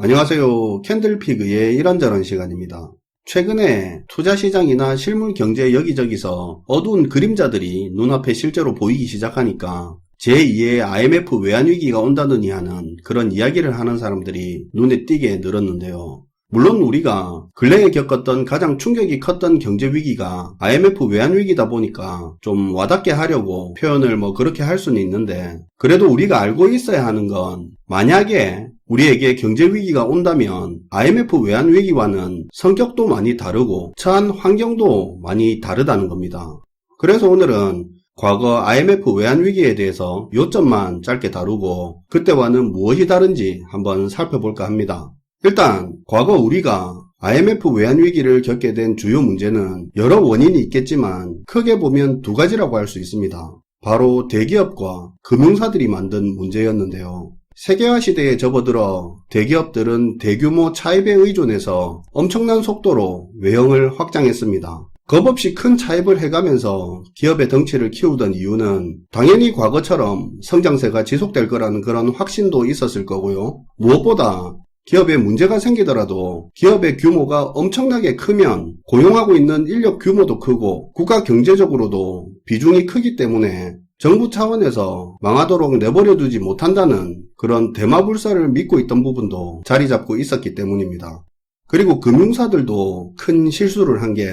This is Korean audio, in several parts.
안녕하세요. 캔들피그의 이런저런 시간입니다. 최근에 투자시장이나 실물경제 여기저기서 어두운 그림자들이 눈앞에 실제로 보이기 시작하니까 제2의 IMF 외환위기가 온다느니 하는 그런 이야기를 하는 사람들이 눈에 띄게 늘었는데요. 물론 우리가 근래에 겪었던 가장 충격이 컸던 경제위기가 IMF 외환위기다 보니까 좀 와닿게 하려고 표현을 그렇게 할 수는 있는데, 그래도 우리가 알고 있어야 하는 건 만약에 우리에게 경제위기가 온다면 IMF 외환위기와는 성격도 많이 다르고 처한 환경도 많이 다르다는 겁니다. 그래서 오늘은 과거 IMF 외환위기에 대해서 요점만 짧게 다루고 그때와는 무엇이 다른지 한번 살펴볼까 합니다. 일단 과거 우리가 IMF 외환위기를 겪게 된 주요 문제는 여러 원인이 있겠지만 크게 보면 두 가지라고 할 수 있습니다. 바로 대기업과 금융사들이 만든 문제였는데요. 세계화 시대에 접어들어 대기업들은 대규모 차입에 의존해서 엄청난 속도로 외형을 확장했습니다. 겁없이 큰 차입을 해가면서 기업의 덩치를 키우던 이유는 당연히 과거처럼 성장세가 지속될 거라는 그런 확신도 있었을 거고요. 무엇보다 기업에 문제가 생기더라도 기업의 규모가 엄청나게 크면 고용하고 있는 인력 규모도 크고 국가 경제적으로도 비중이 크기 때문에 정부 차원에서 망하도록 내버려 두지 못한다는 그런 대마불사를 믿고 있던 부분도 자리 잡고 있었기 때문입니다. 그리고 금융사들도 큰 실수를 한 게,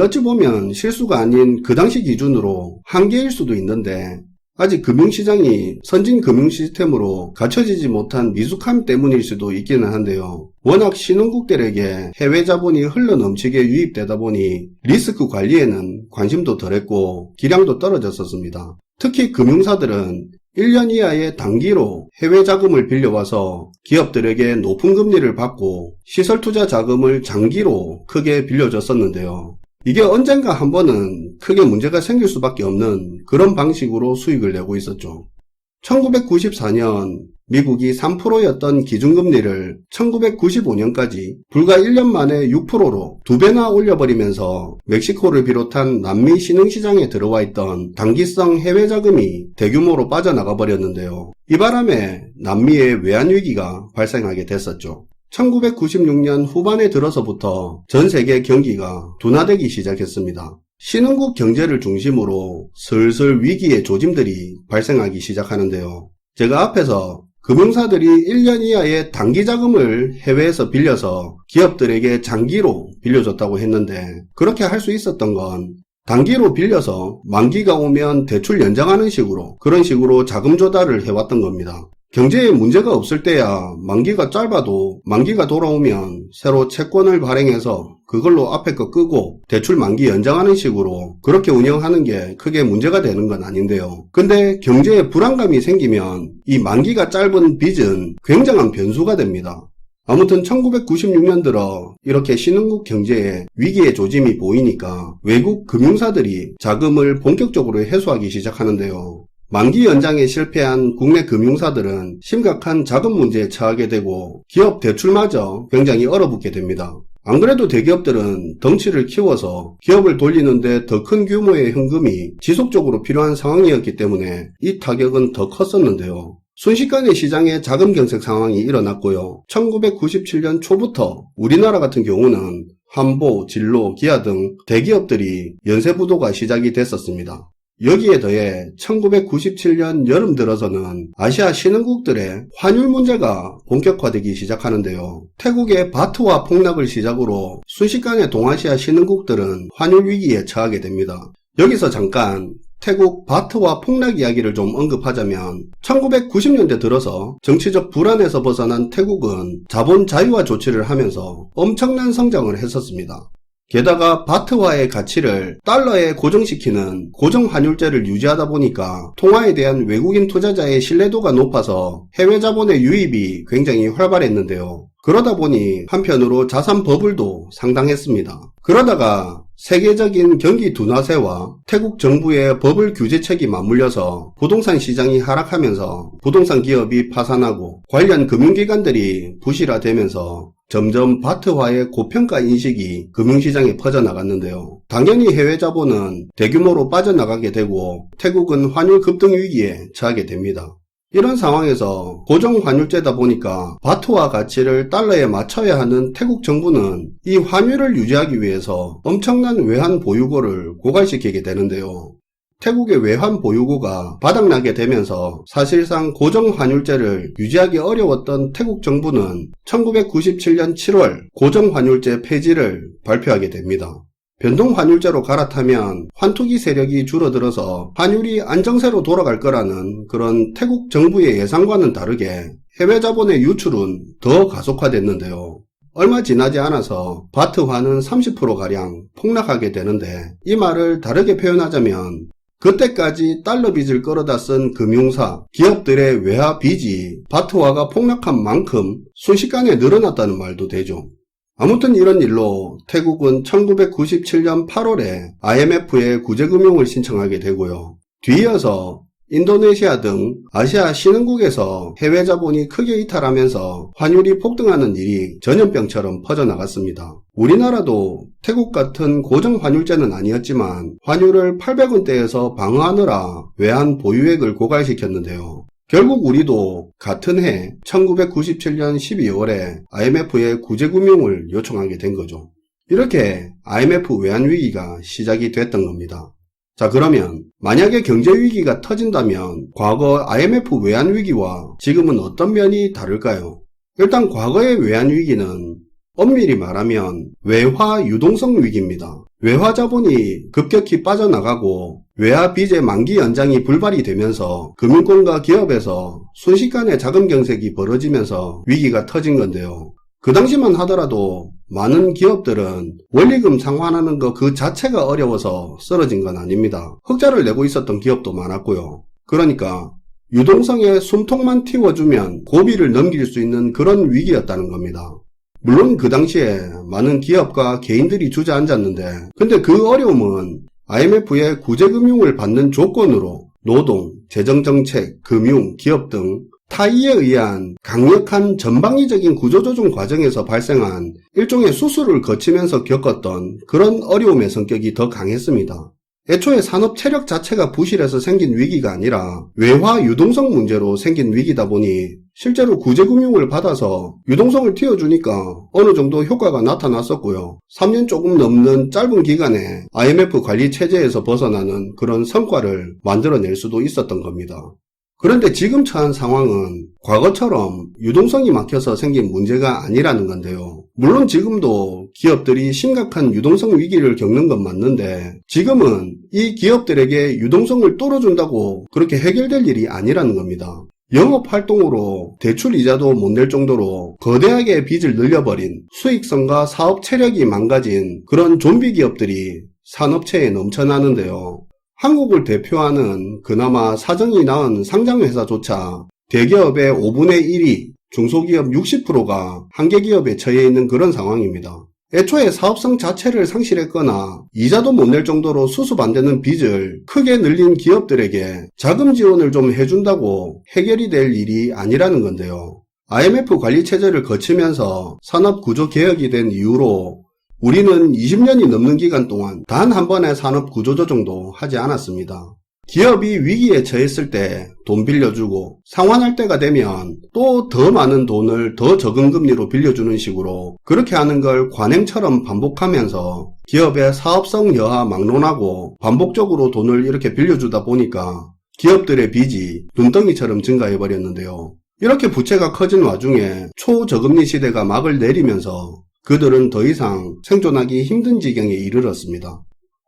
어찌 보면 실수가 아닌 그 당시 기준으로 한계일 수도 있는데 아직 금융시장이 선진 금융 시스템으로 갖춰지지 못한 미숙함 때문일 수도 있기는 한데요. 워낙 신흥국들에게 해외 자본이 흘러넘치게 유입되다 보니 리스크 관리에는 관심도 덜했고 기량도 떨어졌었습니다. 특히 금융사들은 1년 이하의 단기로 해외 자금을 빌려와서 기업들에게 높은 금리를 받고 시설 투자 자금을 장기로 크게 빌려줬었는데요. 이게 언젠가 한 번은 크게 문제가 생길 수밖에 없는 그런 방식으로 수익을 내고 있었죠. 1994년 미국이 3%였던 기준금리를 1995년까지 불과 1년 만에 6%로 2배나 올려버리면서 멕시코를 비롯한 남미 신흥시장에 들어와 있던 단기성 해외 자금이 대규모로 빠져나가 버렸는데요. 이 바람에 남미의 외환위기가 발생하게 됐었죠. 1996년 후반에 들어서부터 전 세계 경기가 둔화되기 시작했습니다. 신흥국 경제를 중심으로 슬슬 위기의 조짐들이 발생하기 시작하는데요. 제가 앞에서 금융사들이 1년 이하의 단기 자금을 해외에서 빌려서 기업들에게 장기로 빌려줬다고 했는데, 그렇게 할 수 있었던 건 단기로 빌려서 만기가 오면 대출 연장하는 식으로, 그런 식으로 자금 조달을 해왔던 겁니다. 경제에 문제가 없을 때야 만기가 짧아도 만기가 돌아오면 새로 채권을 발행해서 그걸로 앞에 거 끄고 대출 만기 연장하는 식으로 그렇게 운영하는 게 크게 문제가 되는 건 아닌데요. 근데 경제에 불안감이 생기면 이 만기가 짧은 빚은 굉장한 변수가 됩니다. 아무튼 1996년 들어 이렇게 신흥국 경제에 위기의 조짐이 보이니까 외국 금융사들이 자금을 본격적으로 회수하기 시작하는데요. 만기 연장에 실패한 국내 금융사들은 심각한 자금 문제에 처하게 되고 기업 대출마저 굉장히 얼어붙게 됩니다. 안 그래도 대기업들은 덩치를 키워서 기업을 돌리는데 더 큰 규모의 현금이 지속적으로 필요한 상황이었기 때문에 이 타격은 더 컸었는데요. 순식간에 시장에 자금 경색 상황이 일어났고요. 1997년 초부터 우리나라 같은 경우는 한보, 진로, 기아 등 대기업들이 연쇄 부도가 시작이 됐었습니다. 여기에 더해 1997년 여름 들어서는 아시아 신흥국들의 환율 문제가 본격화되기 시작하는데요. 태국의 바트화 폭락을 시작으로 순식간에 동아시아 신흥국들은 환율 위기에 처하게 됩니다. 여기서 잠깐 태국 바트화 폭락 이야기를 좀 언급하자면 1990년대 들어서 정치적 불안에서 벗어난 태국은 자본 자유화 조치를 하면서 엄청난 성장을 했었습니다. 게다가 바트화의 가치를 달러에 고정시키는 고정환율제를 유지하다 보니까 통화에 대한 외국인 투자자의 신뢰도가 높아서 해외 자본의 유입이 굉장히 활발했는데요. 그러다 보니 한편으로 자산 버블도 상당했습니다. 그러다가 세계적인 경기 둔화세와 태국 정부의 버블 규제책이 맞물려서 부동산 시장이 하락하면서 부동산 기업이 파산하고 관련 금융기관들이 부실화되면서 점점 바트화의 고평가 인식이 금융시장에 퍼져나갔는데요. 당연히 해외 자본은 대규모로 빠져나가게 되고 태국은 환율 급등 위기에 처하게 됩니다. 이런 상황에서 고정환율제다 보니까 바트와 가치를 달러에 맞춰야 하는 태국 정부는 이 환율을 유지하기 위해서 엄청난 외환 보유고를 고갈시키게 되는데요. 태국의 외환 보유고가 바닥나게 되면서 사실상 고정환율제를 유지하기 어려웠던 태국 정부는 1997년 7월 고정환율제 폐지를 발표하게 됩니다. 변동환율제로 갈아타면 환투기 세력이 줄어들어서 환율이 안정세로 돌아갈 거라는 그런 태국 정부의 예상과는 다르게 해외 자본의 유출은 더 가속화됐는데요. 얼마 지나지 않아서 바트화는 30%가량 폭락하게 되는데, 이 말을 다르게 표현하자면 그때까지 달러 빚을 끌어다 쓴 금융사, 기업들의 외화 빚이 바트화가 폭락한 만큼 순식간에 늘어났다는 말도 되죠. 아무튼 이런 일로 태국은 1997년 8월에 IMF에 구제금융을 신청하게 되고요. 뒤이어서 인도네시아 등 아시아 신흥국에서 해외 자본이 크게 이탈하면서 환율이 폭등하는 일이 전염병처럼 퍼져나갔습니다. 우리나라도 태국 같은 고정환율제는 아니었지만 환율을 800원대에서 방어하느라 외환 보유액을 고갈시켰는데요. 결국 우리도 같은 해 1997년 12월에 IMF에 구제금융을 요청하게 된 거죠. 이렇게 IMF 외환위기가 시작이 됐던 겁니다. 자, 그러면 만약에 경제위기가 터진다면 과거 IMF 외환위기와 지금은 어떤 면이 다를까요? 일단 과거의 외환위기는 엄밀히 말하면 외화 유동성 위기입니다. 외화 자본이 급격히 빠져나가고 외화 빚의 만기 연장이 불발이 되면서 금융권과 기업에서 순식간에 자금 경색이 벌어지면서 위기가 터진 건데요. 그 당시만 하더라도 많은 기업들은 원리금 상환하는 것 그 자체가 어려워서 쓰러진 건 아닙니다. 흑자를 내고 있었던 기업도 많았고요. 그러니까 유동성에 숨통만 틔워주면 고비를 넘길 수 있는 그런 위기였다는 겁니다. 물론 그 당시에 많은 기업과 개인들이 주저앉았는데, 근데 그 어려움은 IMF의 구제금융을 받는 조건으로 노동, 재정정책, 금융, 기업 등 타이에 의한 강력한 전방위적인 구조조정 과정에서 발생한 일종의 수술을 거치면서 겪었던 그런 어려움의 성격이 더 강했습니다. 애초에 산업 체력 자체가 부실해서 생긴 위기가 아니라 외화 유동성 문제로 생긴 위기다 보니 실제로 구제금융을 받아서 유동성을 틔워주니까 어느 정도 효과가 나타났었고요. 3년 조금 넘는 짧은 기간에 IMF 관리 체제에서 벗어나는 그런 성과를 만들어낼 수도 있었던 겁니다. 그런데 지금 처한 상황은 과거처럼 유동성이 막혀서 생긴 문제가 아니라는 건데요. 물론 지금도 기업들이 심각한 유동성 위기를 겪는 건 맞는데, 지금은 이 기업들에게 유동성을 뚫어준다고 그렇게 해결될 일이 아니라는 겁니다. 영업활동으로 대출 이자도 못 낼 정도로 거대하게 빚을 늘려버린, 수익성과 사업 체력이 망가진 그런 좀비 기업들이 산업체에 넘쳐나는데요. 한국을 대표하는 그나마 사정이 나은 상장회사조차 대기업의 5분의 1이, 중소기업 60%가 한계기업에 처해 있는 그런 상황입니다. 애초에 사업성 자체를 상실했거나 이자도 못 낼 정도로 수습 안 되는 빚을 크게 늘린 기업들에게 자금 지원을 좀 해준다고 해결이 될 일이 아니라는 건데요. IMF 관리 체제를 거치면서 산업 구조 개혁이 된 이후로 우리는 20년이 넘는 기간 동안 단 한 번의 산업 구조조정도 하지 않았습니다. 기업이 위기에 처했을 때 돈 빌려주고 상환할 때가 되면 또 더 많은 돈을 더 적은 금리로 빌려주는 식으로 그렇게 하는 걸 관행처럼 반복하면서 기업의 사업성 여하 막론하고 반복적으로 돈을 이렇게 빌려주다 보니까 기업들의 빚이 눈덩이처럼 증가해버렸는데요. 이렇게 부채가 커진 와중에 초저금리 시대가 막을 내리면서 그들은 더 이상 생존하기 힘든 지경에 이르렀습니다.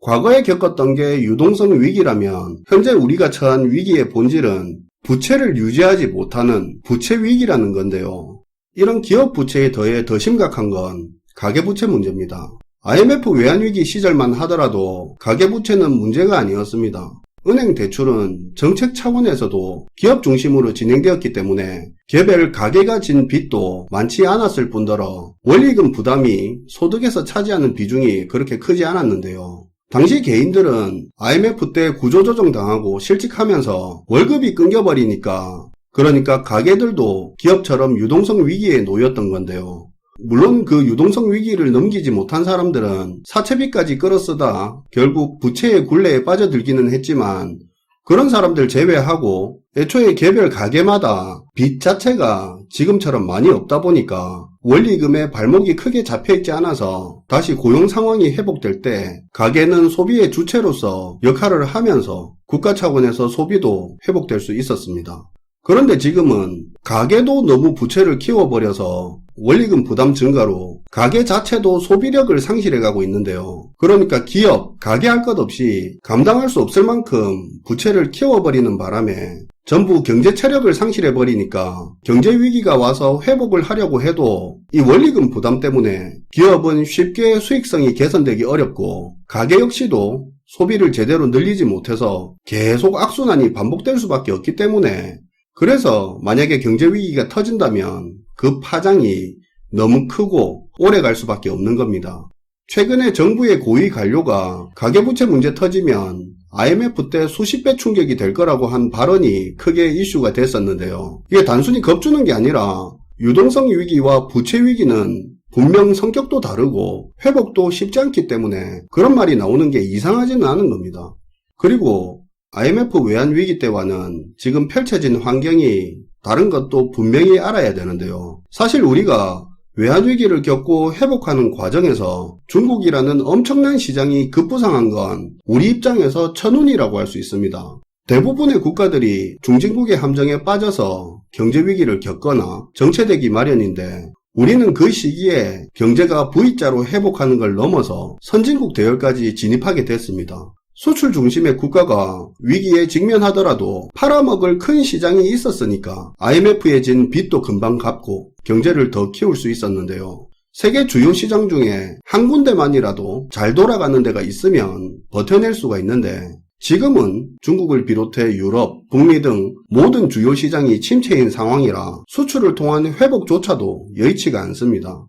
과거에 겪었던 게 유동성 위기라면 현재 우리가 처한 위기의 본질은 부채를 유지하지 못하는 부채 위기라는 건데요. 이런 기업 부채에 더해 더 심각한 건 가계부채 문제입니다. IMF 외환위기 시절만 하더라도 가계부채는 문제가 아니었습니다. 은행 대출은 정책 차원에서도 기업 중심으로 진행되었기 때문에 개별 가계가 진 빚도 많지 않았을 뿐더러 원리금 부담이 소득에서 차지하는 비중이 그렇게 크지 않았는데요. 당시 개인들은 IMF 때 구조조정 당하고 실직하면서 월급이 끊겨버리니까, 그러니까 가계들도 기업처럼 유동성 위기에 놓였던 건데요. 물론 그 유동성 위기를 넘기지 못한 사람들은 사채빚까지 끌어쓰다 결국 부채의 굴레에 빠져들기는 했지만 그런 사람들 제외하고 애초에 개별 가게마다 빚 자체가 지금처럼 많이 없다 보니까 원리금에 발목이 크게 잡혀있지 않아서 다시 고용 상황이 회복될 때 가게는 소비의 주체로서 역할을 하면서 국가 차원에서 소비도 회복될 수 있었습니다. 그런데 지금은 가게도 너무 부채를 키워버려서 원리금 부담 증가로 가게 자체도 소비력을 상실해가고 있는데요. 그러니까 기업, 가게 할 것 없이 감당할 수 없을 만큼 부채를 키워버리는 바람에 전부 경제 체력을 상실해버리니까 경제 위기가 와서 회복을 하려고 해도 이 원리금 부담 때문에 기업은 쉽게 수익성이 개선되기 어렵고 가게 역시도 소비를 제대로 늘리지 못해서 계속 악순환이 반복될 수밖에 없기 때문에 그래서 만약에 경제 위기가 터진다면 그 파장이 너무 크고 오래 갈 수밖에 없는 겁니다. 최근에 정부의 고위 관료가 가계부채 문제 터지면 IMF 때 수십 배 충격이 될 거라고 한 발언이 크게 이슈가 됐었는데요. 이게 단순히 겁주는 게 아니라 유동성 위기와 부채 위기는 분명 성격도 다르고 회복도 쉽지 않기 때문에 그런 말이 나오는 게 이상하지는 않은 겁니다. 그리고 IMF 외환 위기 때와는 지금 펼쳐진 환경이 다른 것도 분명히 알아야 되는데요. 사실 우리가 외환 위기를 겪고 회복하는 과정에서 중국이라는 엄청난 시장이 급부상한 건 우리 입장에서 천운이라고 할 수 있습니다. 대부분의 국가들이 중진국의 함정에 빠져서 경제 위기를 겪거나 정체되기 마련인데 우리는 그 시기에 경제가 V자로 회복하는 걸 넘어서 선진국 대열까지 진입하게 됐습니다. 수출 중심의 국가가 위기에 직면하더라도 팔아먹을 큰 시장이 있었으니까 IMF에 진 빚도 금방 갚고 경제를 더 키울 수 있었는데요. 세계 주요 시장 중에 한 군데만이라도 잘 돌아가는 데가 있으면 버텨낼 수가 있는데 지금은 중국을 비롯해 유럽, 북미 등 모든 주요 시장이 침체인 상황이라 수출을 통한 회복조차도 여의치가 않습니다.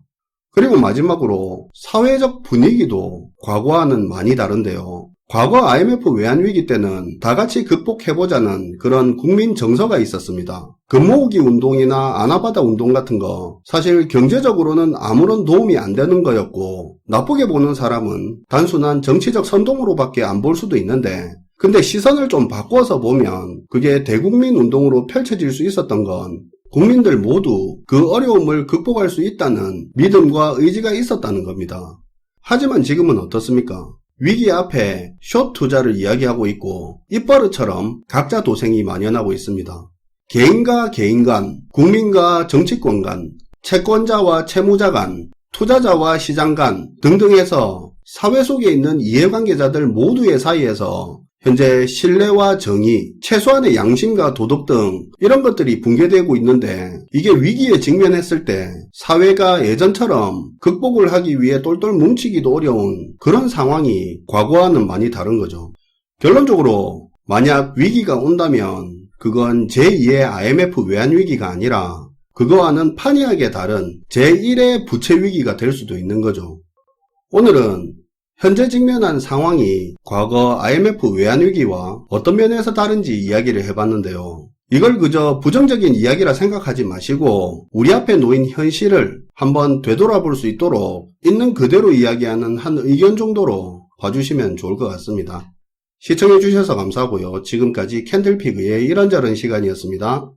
그리고 마지막으로 사회적 분위기도 과거와는 많이 다른데요. 과거 IMF 외환위기 때는 다 같이 극복해보자는 그런 국민 정서가 있었습니다. 금모으기 운동이나 아나바다 운동 같은 거 사실 경제적으로는 아무런 도움이 안 되는 거였고 나쁘게 보는 사람은 단순한 정치적 선동으로밖에 안 볼 수도 있는데 근데 시선을 좀 바꿔서 보면 그게 대국민 운동으로 펼쳐질 수 있었던 건 국민들 모두 그 어려움을 극복할 수 있다는 믿음과 의지가 있었다는 겁니다. 하지만 지금은 어떻습니까? 위기 앞에 숏 투자를 이야기하고 있고 입버릇처럼 각자 도생이 만연하고 있습니다. 개인과 개인 간, 국민과 정치권 간, 채권자와 채무자 간, 투자자와 시장 간 등등해서 사회 속에 있는 이해관계자들 모두의 사이에서 현재 신뢰와 정의, 최소한의 양심과 도덕 등 이런 것들이 붕괴되고 있는데 이게 위기에 직면했을 때 사회가 예전처럼 극복을 하기 위해 똘똘 뭉치기도 어려운 그런 상황이 과거와는 많이 다른 거죠. 결론적으로 만약 위기가 온다면 그건 제2의 IMF 외환위기가 아니라 그거와는 판이하게 다른 제1의 부채 위기가 될 수도 있는 거죠. 오늘은 현재 직면한 상황이 과거 IMF 외환위기와 어떤 면에서 다른지 이야기를 해봤는데요. 이걸 그저 부정적인 이야기라 생각하지 마시고 우리 앞에 놓인 현실을 한번 되돌아볼 수 있도록 있는 그대로 이야기하는 한 의견 정도로 봐주시면 좋을 것 같습니다. 시청해주셔서 감사하고요. 지금까지 캔들피그의 이런저런 시간이었습니다.